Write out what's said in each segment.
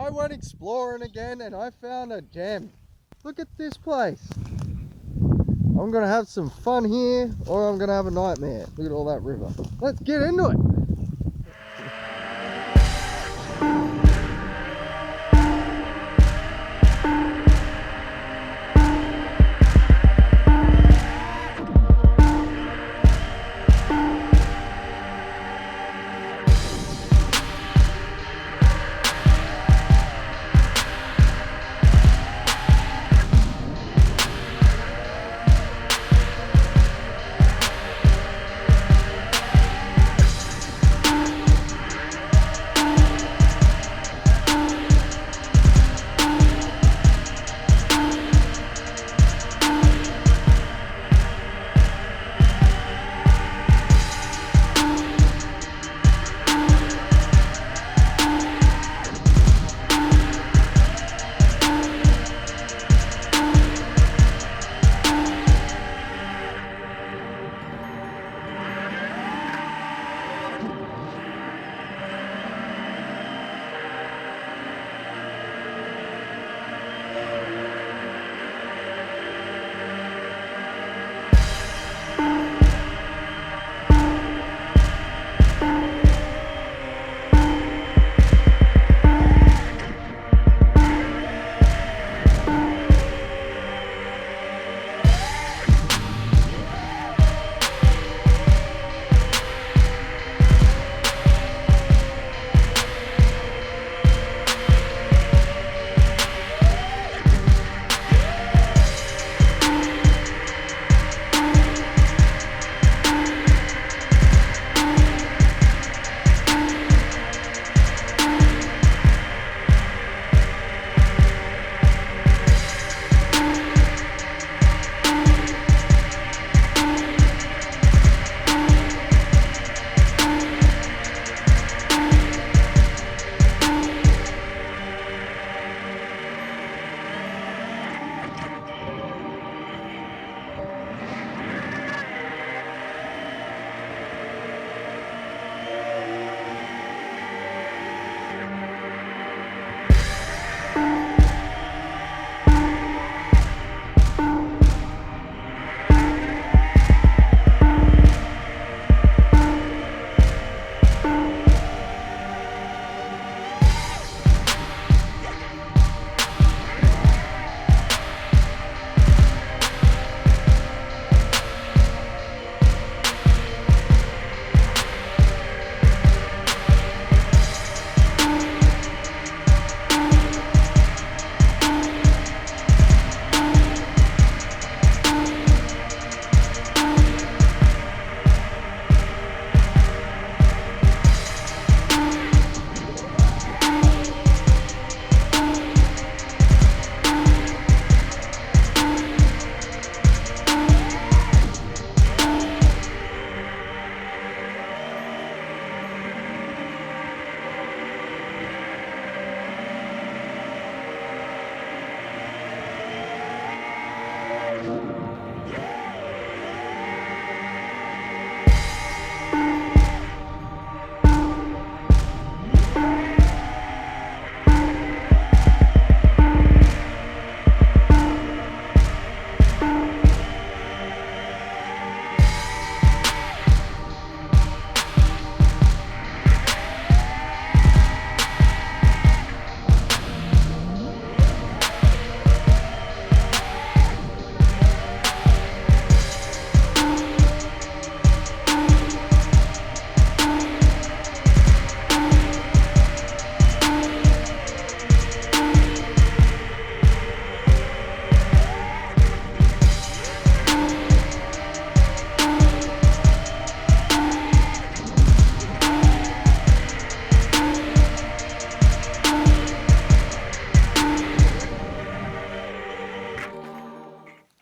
I went exploring again and I found a gem. Look at this place. I'm gonna have some fun here, or I'm gonna have a nightmare. Look at all that river. Let's get into it.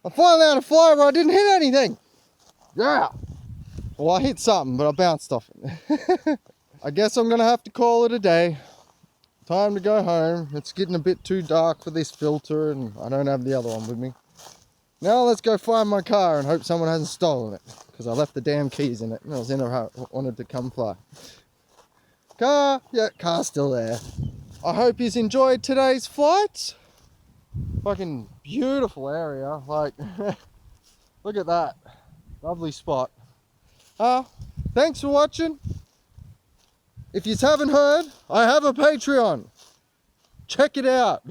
I finally had a fly where I didn't hit anything. Yeah. Well, I hit something, but I bounced off it. I guess I'm going to have to call it a day. Time to go home. It's getting a bit too dark for this filter, and I don't have the other one with me. Now let's go find my car and hope someone hasn't stolen it, because I left the damn keys in it and I was in a hurry, wanted to come fly. Car, yeah, car's still there. I hope you enjoyed today's flights. Fucking beautiful area. Like, look at that. Lovely spot. Thanks for watching. If you haven't heard, I have a Patreon. Check it out.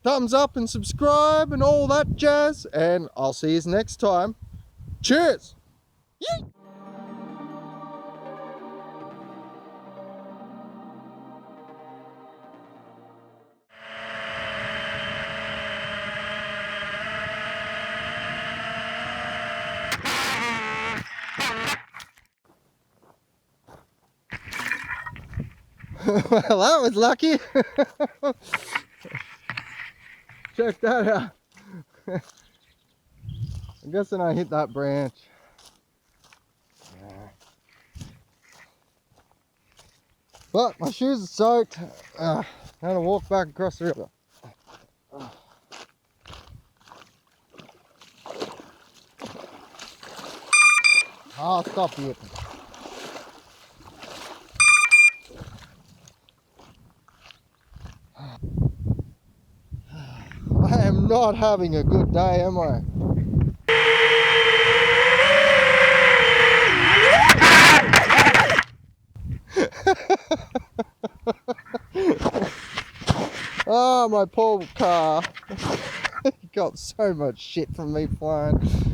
Thumbs up and subscribe and all that jazz. And I'll see you next time. Cheers. Yay! Well, that was lucky. Check that out. I'm guessing I hit that branch. But my shoes are soaked. I'm gonna walk back across the river. I'll stop you. I am not having a good day, am I? Oh, my poor car. Got so much shit from me flying.